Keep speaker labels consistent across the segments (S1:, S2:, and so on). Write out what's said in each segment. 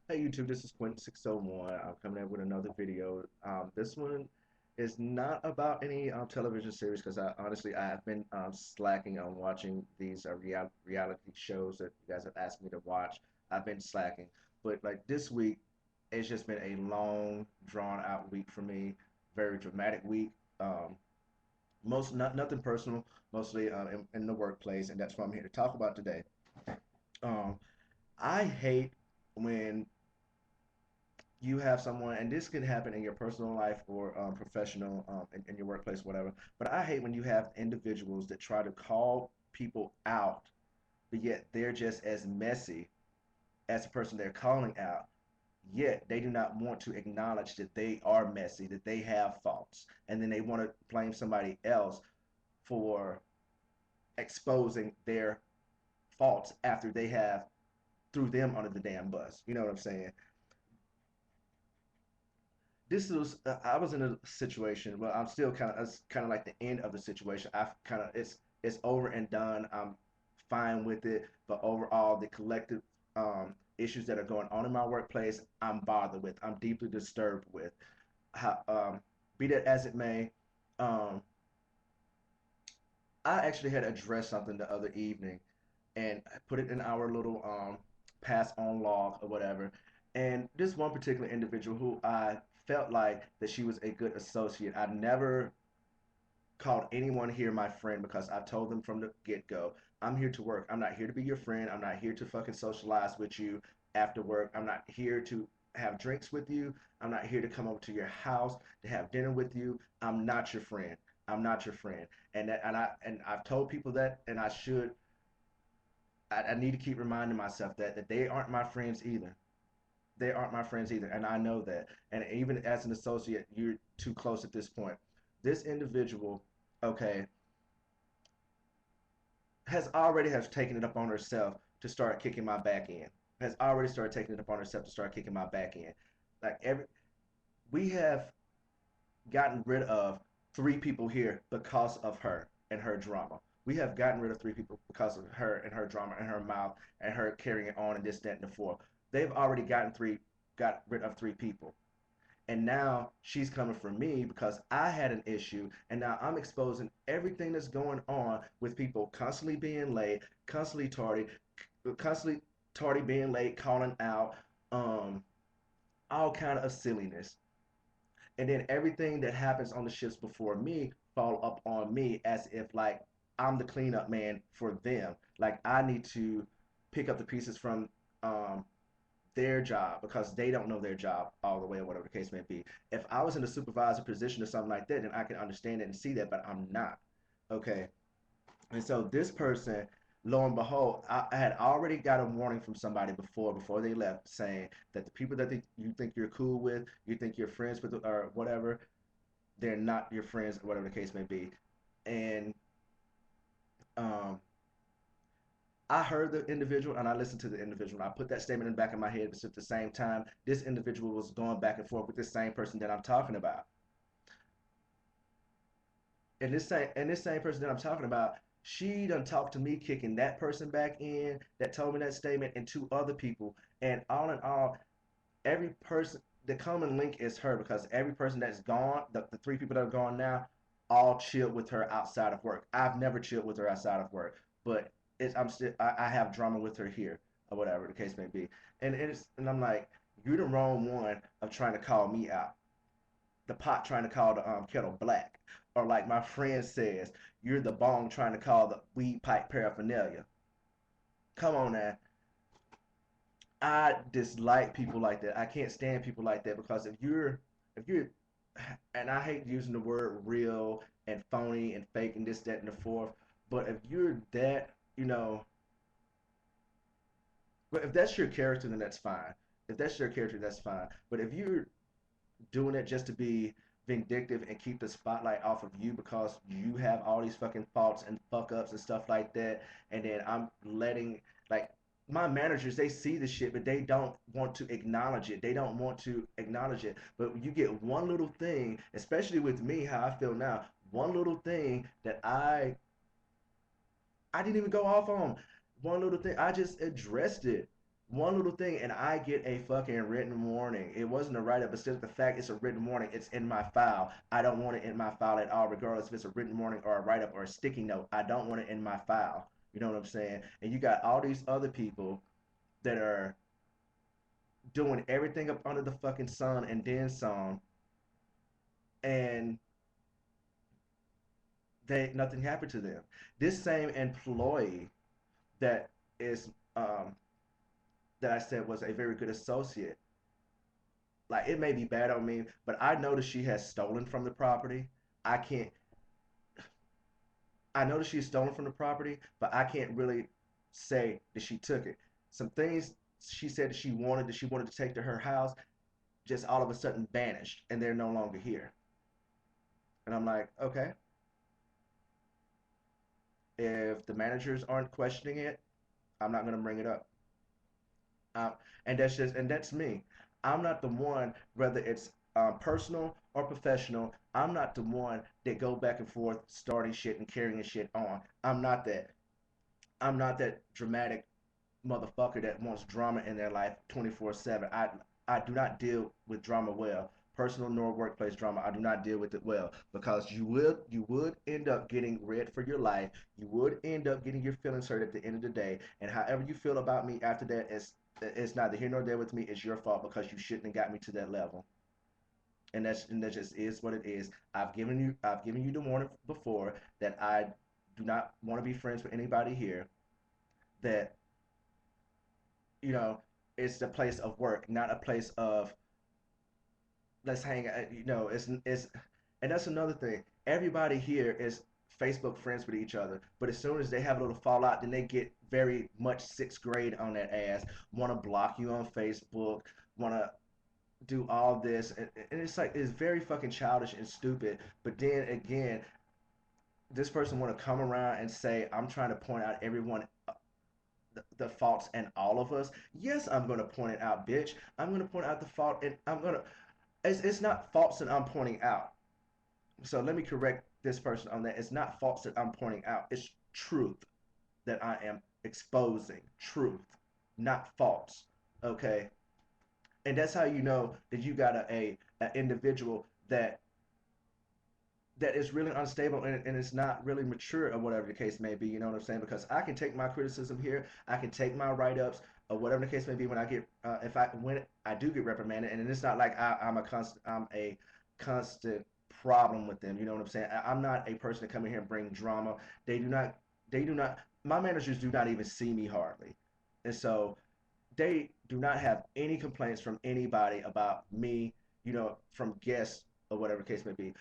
S1: Hey YouTube, this is Quentin601. I'm coming in with another video. This one is not about any television series because I have been slacking on watching these reality shows that you guys have asked me to watch. I've been slacking, but like this week, it's just been a long, drawn out week for me. Very dramatic week. Um, nothing personal, mostly in the workplace, and that's what I'm here to talk about today. Um, I hate when you have someone, and this can happen in your personal life or professional, in your workplace, whatever. But I hate when you have individuals that try to call people out, but yet they're just as messy as the person they're calling out. Yet they do not want to acknowledge that they are messy, that they have faults, and then they want to blame somebody else for exposing their faults after they have threw them under the damn bus. You know what I'm saying? This was I was in a situation, but I'm still kind of like the end of the situation. I've kind of it's over and done. I'm fine with it, but overall, the collective issues that are going on in my workplace, I'm bothered with. I'm deeply disturbed with. How, be that as it may, um, I actually had addressed something the other evening and put it in our little pass on log or whatever. And this one particular individual who I felt like that she was a good associate. I never called anyone here my friend because I told them from the get go, I'm here to work. I'm not here to be your friend. I'm not here to fucking socialize with you after work. I'm not here to have drinks with you. I'm not here to come over to your house to have dinner with you. I'm not your friend. I'm not your friend. And I've told people that, and I need to keep reminding myself that they aren't my friends either. They aren't my friends either, and I know that. And even as an associate, you're too close at this point. This individual, okay, has taken it up on herself to start kicking my back in. Has already started taking it upon herself to start kicking my back in. Like every we have gotten rid of three people here because of her and her drama. We have gotten rid of three people because of her and her drama and her mouth and her carrying it on and this, that, and the fourth. They've already got rid of three people. And now she's coming for me because I had an issue, and now I'm exposing everything that's going on with people constantly being late, constantly tardy being late, calling out, um, all kind of silliness. And then everything that happens on the shifts before me fall up on me as if like I'm the cleanup man for them. Like I need to pick up the pieces from um, their job because they don't know their job all the way or whatever the case may be. If I was in a supervisor position or something like that, then I can understand it and see that, but I'm not. Okay. And so this person, lo and behold, I had already got a warning from somebody before they left saying that the people that you think you're cool with, you think you're friends with, or whatever, they're not your friends, or whatever the case may be. And um, I heard the individual and I listened to the individual. I put that statement in the back of my head, but at the same time, this individual was going back and forth with this same person that I'm talking about. And this same person that I'm talking about, she done talked to me, kicking that person back in that told me that statement, and two other people. And all in all, every person, the common link is her because every person that's gone, the three people that are gone now, all chilled with her outside of work. I've never chilled with her outside of work, but I have drama with her here or whatever the case may be. And I'm like, you're the wrong one of trying to call me out. The pot trying to call the kettle black, or like my friend says, you're the bong trying to call the weed pipe paraphernalia. Come on now. I dislike people like that. I can't stand people like that because if you're and I hate using the word real and phony and fake and this, that, and the fourth, but if you're that, but if that's your character, then that's fine. If that's your character, that's fine. But if you're doing it just to be vindictive and keep the spotlight off of you because you have all these fucking faults and fuck ups and stuff like that, and then I'm letting like my managers, they see the shit, but they don't want to acknowledge it. They don't want to acknowledge it. But you get one little thing, especially with me, how I feel now, one little thing that I didn't even go off on. One little thing, I just addressed it. one little thing, and I get a fucking written warning. It wasn't a write up, but still the fact it's a written warning. It's in my file. I don't want it in my file at all, regardless if it's a written warning or a write up or a sticky note. I don't want it in my file. You know what I'm saying? And you got all these other people that are doing everything up under the fucking sun and then some, and they nothing happened to them. This same employee that is that I said was a very good associate, like it may be bad on me, but I noticed she has stolen from the property. I can't. I noticed she's stolen from the property, but I can't really say that she took it. Some things she said that she wanted to take to her house just all of a sudden vanished, and they're no longer here. And I'm like, okay, if the managers aren't questioning it, I'm not gonna bring it up. Uh, and that's me. I'm not the one, whether it's personal or professional. I'm not the one that go back and forth starting shit and carrying shit on. I'm not that. I'm not that dramatic motherfucker that wants drama in their life 24/7. I do not deal with drama well. Personal nor workplace drama, I do not deal with it well because you would end up getting red for your life. You would end up getting your feelings hurt at the end of the day. And however you feel about me after that, it's neither here nor there with me. It's your fault because you shouldn't have got me to that level. And that just is what it is. I've given you the warning before that I do not want to be friends with anybody here. That you know, it's the place of work, not a place of let's hang out. And that's another thing. Everybody here is Facebook friends with each other, but as soon as they have a little fallout, then they get very much sixth grade on that ass. Want to block you on Facebook. Want to do all this, and it's like it's very fucking childish and stupid. But then again, this person want to come around and say I'm trying to point out everyone the faults in all of us. Yes, I'm going to point it out, bitch. I'm going to point out the fault, and it's not faults that I'm pointing out. So let me correct this person on that. It's not faults that I'm pointing out. It's truth that I am exposing. Truth, not faults. Okay, and that's how you know that you got a individual that is really unstable and it's not really mature or whatever the case may be. You know what I'm saying? Because I can take my criticism here, I can take my write ups or whatever the case may be when I get if I when I do get reprimanded, and it's not like I'm a constant problem with them. You know what I'm saying? I'm not a person to come in here and bring drama. They do not. They do not. My managers do not even see me hardly, and so they do not have any complaints from anybody about me, from guests or whatever the case may be.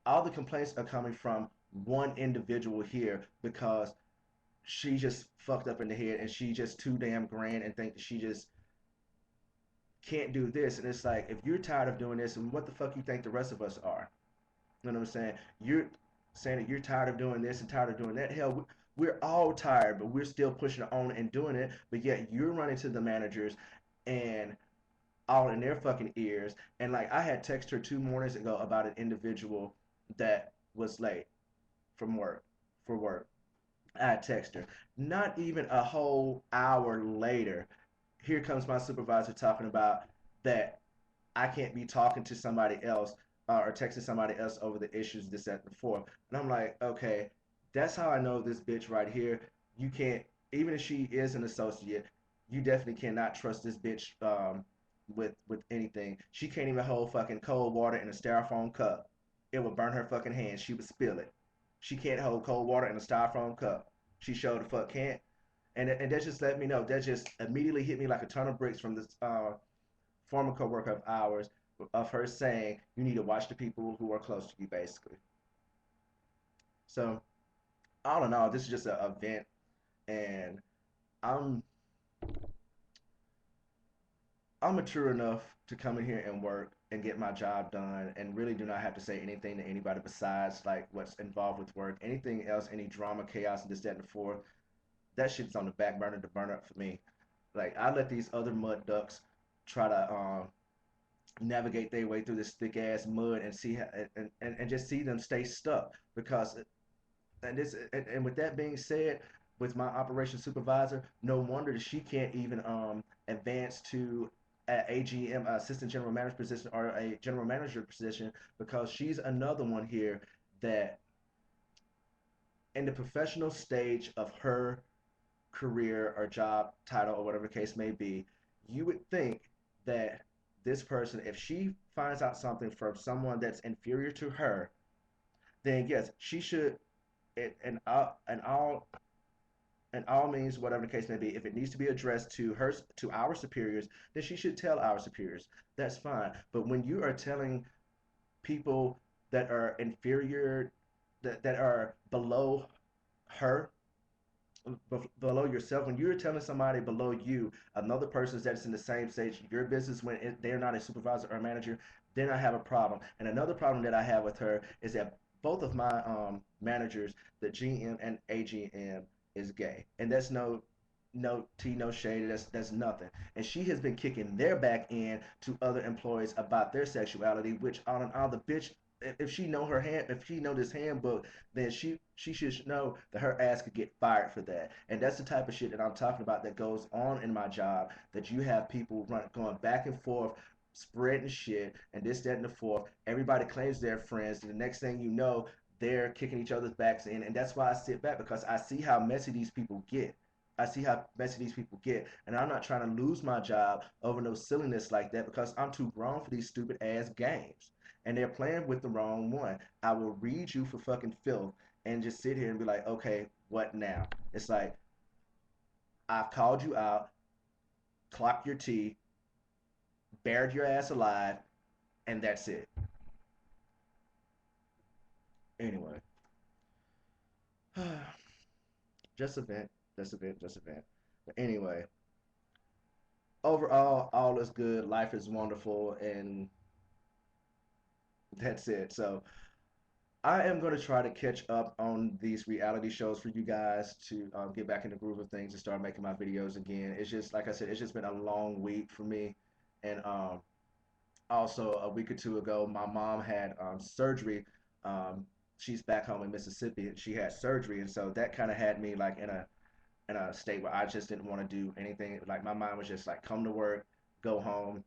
S1: All the complaints are coming from one individual here because she just fucked up in the head and she just too damn grand and think that she just can't do this. And it's like, if you're tired of doing this, and what the fuck you think the rest of us are? You know what I'm saying? You're saying that you're tired of doing this and tired of doing that. Hell, we're all tired, but we're still pushing on and doing it. But yet you're running to the managers and all in their fucking ears. And like I had texted her 2 mornings ago about an individual that was late from work for work. I text her. Not even a whole hour later, here comes my supervisor talking about that I can't be talking to somebody else or texting somebody else over the issues this, that, and the fourth. And I'm like, okay, that's how I know this bitch right here. You can't, even if she is an associate, you definitely cannot trust this bitch with anything. She can't even hold fucking cold water in a styrofoam cup. It would burn her fucking hands. She would spill it. She can't hold cold water in a styrofoam cup. She showed the fuck can't. And that just let me know. That just immediately hit me like a ton of bricks from this former coworker of ours of her saying you need to watch the people who are close to you, basically. So all in all, this is just an event, and I'm I'm mature enough to come in here and work and get my job done, and really do not have to say anything to anybody besides like what's involved with work. Anything else, any drama, chaos, and this, that, and the fourth, that shit's on the back burner to burn up for me. Like I let these other mud ducks try to navigate their way through this thick ass mud and see how, and just see them stay stuck because and with that being said, with my operation supervisor, no wonder that she can't even advance to a AGM, assistant general manager position, or a general manager position, because she's another one here that in the professional stage of her career or job title or whatever the case may be, you would think that this person, if she finds out something from someone that's inferior to her, then yes, she should, and all means, whatever the case may be, if it needs to be addressed to her, to our superiors, then she should tell our superiors. That's fine. But when you are telling people that are inferior, that are below her, below yourself, when you're telling somebody below you, another person that's in the same stage your business, when they're not a supervisor or a manager, then I have a problem. And another problem that I have with her is that both of my managers, the GM and AGM, is gay, and that's no tea, no shade. That's nothing. And she has been kicking their back end to other employees about their sexuality, which all in all, the bitch, if she know her hand, if she know this handbook, then she should know that her ass could get fired for that. And that's the type of shit that I'm talking about that goes on in my job. That you have people going back and forth, spreading shit, and this, that, and the fourth. Everybody claims they're friends, and the next thing you know, they're kicking each other's backs in. And that's why I sit back, because I see how messy these people get. I see how messy these people get, and I'm not trying to lose my job over no silliness like that, because I'm too grown for these stupid ass games. And they're playing with the wrong one. I will read you for fucking filth and just sit here and be like, okay, what now? It's like, I've called you out, clocked your T, buried your ass alive, and that's it. Anyway, just a vent, just a vent, just a vent. But anyway, overall, all is good. Life is wonderful, and that's it. So I am going to try to catch up on these reality shows for you guys to get back in the groove of things and start making my videos again. It's just, like I said, it's just been a long week for me. And also, a week or two ago, my mom had surgery. Um, she's back home in Mississippi, and she had surgery, and so that kind of had me like in a state where I just didn't want to do anything. Like my mind was just like, come to work, go home,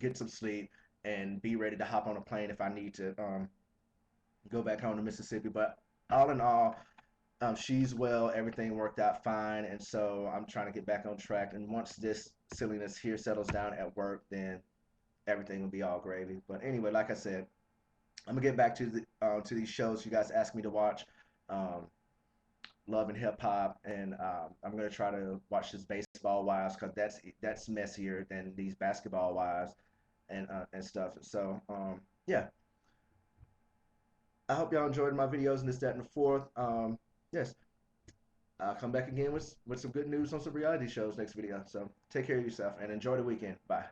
S1: get some sleep, and be ready to hop on a plane if I need to go back home to Mississippi. But all in all, she's well. Everything worked out fine, and so I'm trying to get back on track. And once this silliness here settles down at work, then everything will be all gravy. But anyway, like I said, I'm gonna get back to these shows you guys asked me to watch. Um, Love and Hip Hop, and I'm gonna try to watch this Baseball Wives, because that's messier than these Basketball Wives and stuff. So yeah, I hope y'all enjoyed my videos and this, that, and the fourth. Yes, I'll come back again with some good news on some reality shows next video. So take care of yourself and enjoy the weekend. Bye.